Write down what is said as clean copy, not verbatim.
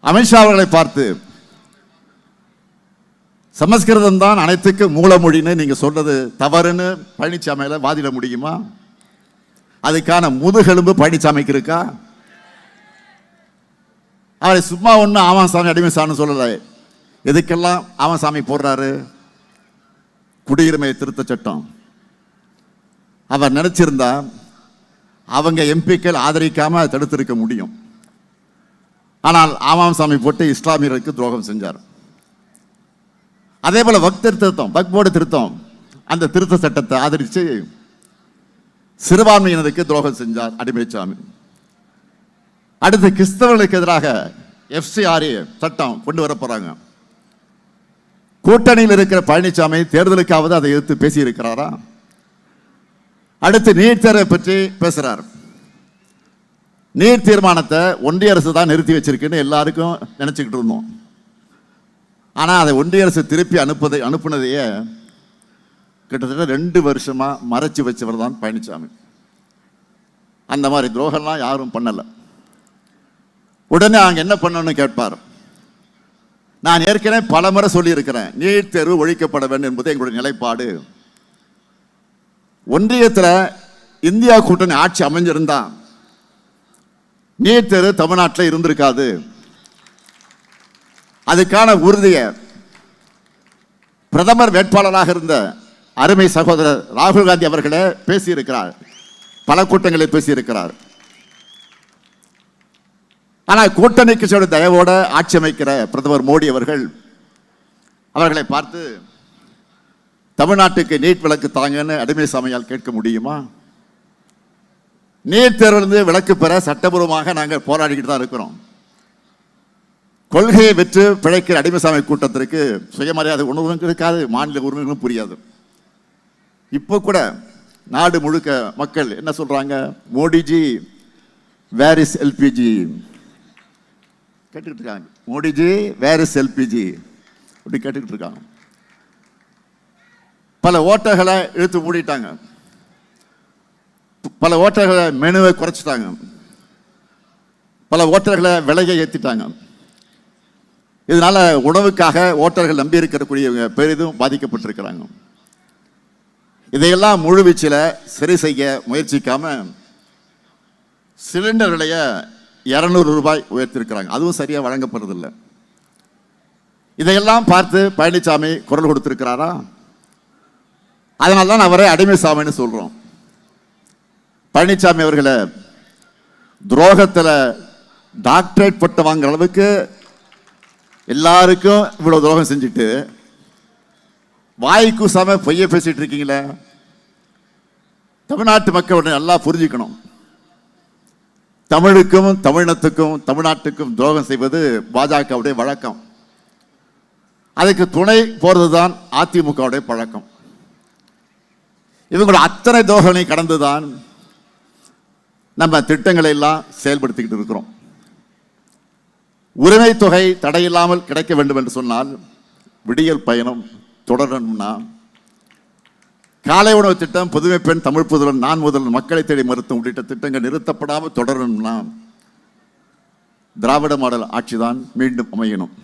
அமித்ஷா அவர்களை பார்த்து சமஸ்கிருதம் தான் அனைத்துக்கும் மூலமொழின்னு நீங்க சொல்றது தவறுன்னு பழனிசாமியில வாதிட முடியுமா? அதுக்கான முதுகெலும்பு பழனிசாமிக்கு இருக்கா? அவரை சும்மா ஒன்றும் ஆமாசாமி அடிமைசாமி சொல்லல. எதுக்கெல்லாம் ஆமாசாமி போடுறாரு? குடியுரிமை திருத்த சட்டம். அவர் நினைச்சிருந்தா அவங்க எம்பிக்கள் ஆதரிக்காம தடுத்திருக்க முடியும். ஆனால் ஆமாசாமி போட்டு இஸ்லாமியர்களுக்கு துரோகம் செஞ்சார். அதே போல வக்ஃப் போர்டு திருத்தம், அந்த திருத்த சட்டத்தை ஆதரித்து சிறுபான்மையினருக்கு துரோகம் செஞ்சார் அடிமைசாமி. அடுத்து கிறிஸ்தவர்களுக்கு எதிராக FCRA சட்டம் கொண்டு வர போறாங்க. கூட்டணியில் இருக்கிற பழனிசாமி தேர்தலுக்காவது அதை எதிர்த்து பேசி இருக்கிறாரா? அடுத்து நீட் தேர்வை பற்றி பேசுறார். நீட் தீர்மானத்தை ஒன்றிய அரசு தான் நிறுத்தி வச்சிருக்குன்னு எல்லாருக்கும் நினைச்சுக்கிட்டு இருந்தோம். ஆனால் அதை ஒன்றிய அரசு திருப்பி அனுப்புனதையே கிட்டத்தட்ட 2 வருஷமா மறைச்சு வச்சவர் தான் பழனிசாமி. அந்த மாதிரி துரோகம்லாம் யாரும் பண்ணலை. உடனே அங்கே என்ன பண்ணணும்னு கேட்பார். நான் ஏற்கனவே பல முறை சொல்லியிருக்கிறேன், நீட் தேர்வு ஒழிக்கப்பட வேண்டும் என்பது எங்களுடைய நிலைப்பாடு. ஒன்றியத்தில் இந்தியா கூட்டணி ஆட்சி அமைஞ்சிருந்தா நீட் தேர்வு தமிழ்நாட்டில் இருந்திருக்காது. அதுக்கான உறுதியை பிரதமர் வேட்பாளராக இருந்த அருமை சகோதரர் ராகுல் காந்தி அவர்களே பேசியிருக்கிறார், பல கூட்டங்களில் பேசியிருக்கிறார். ஆனால் கூட்டணி கட்சியோட தயவோட ஆட்சி அமைக்கிற பிரதமர் மோடி அவர்களை பார்த்து தமிழ்நாட்டுக்கு நீட் விலக்கு தாங்கன்னு அடிமைசாமியால் கேட்க முடியுமா? நீட் தேர்விலிருந்து விலக்கு பெற சட்டபூர்வமாக நாங்கள் போராடிக்கிட்டு தான் இருக்கிறோம். கொள்கையை வெற்று பிழைக்கிற அடிமைசாமி கூட்டத்திற்கு சுயமரியாதை உணர்வும் இருக்காது, மாநில உரிமைகளும் புரியாது. இப்போ கூட நாடு முழுக்க மக்கள் என்ன சொல்றாங்க? மோடிஜி வேர் இஸ் எல்பிஜி கேட்டுக்கிட்டு இருக்காங்க. மோடிஜி வேர் இஸ் எல்பிஜி அப்படி கேட்டுக்கிட்டு இருக்காங்க. பல ஓட்டர்களை இழுத்து மூடிட்டாங்க, பல ஓட்டர்களை மெனுவை குறைச்சிட்டாங்க, பல ஓட்டர்களை விலையை ஏற்றிட்டாங்க. இதனால உணவுக்காக ஓட்டர்கள் நம்பி இருக்கக்கூடியவங்க பெரிதும் பாதிக்கப்பட்டிருக்கிறாங்க. இதையெல்லாம் முழுவீச்சில் சரி செய்ய முயற்சிக்காம சிலிண்டர் விலையை 200 ரூபாய் உயர்த்திருக்கிறாங்க. அதுவும் சரியா வழங்கப்படுறதில்லை. இதையெல்லாம் பார்த்து பழனிசாமி குரல் கொடுத்திருக்கிறாரா? அதனால தான் அவரை அடிமைசாமின்னு சொல்றோம். பழனிசாமி அவர்களை துரோகத்தில் டாக்டரேட் பட்டம் வாங்குற அளவுக்கு எல்லாருக்கும் இவ்வளவு துரோகம் செஞ்சுட்டு வாய் கூசாம பொய்ய பேசிட்டு இருக்கீங்களே. தமிழ்நாட்டு மக்கள் நல்லா புரிஞ்சுக்கணும், தமிழுக்கும் தமிழினத்துக்கும் தமிழ்நாட்டுக்கும் துரோகம் செய்வது பாஜகவுடைய வழக்கம். அதுக்கு துணை போறதுதான் அதிமுகவுடைய பழக்கம். இவங்களோட அத்தனை துரோகங்களை கடந்துதான் நம்ம திட்டங்களை எல்லாம் செயல்படுத்திக்கிட்டு இருக்கிறோம். உரிமை தொகை தடையில்லாமல் கிடைக்க வேண்டும் என்று சொன்னால் விடியல் பயணம் தொடரணும்னா காலை உணவு திட்டம், புதுமை பெண், தமிழ் புதல்வன், நான் முதல்வன், மக்களை தேடி மருத்துவம் உள்ளிட்ட திட்டங்கள் நிறுத்தப்படாமல் தொடரணும்னா திராவிட மாடல் ஆட்சிதான் மீண்டும் அமையணும்.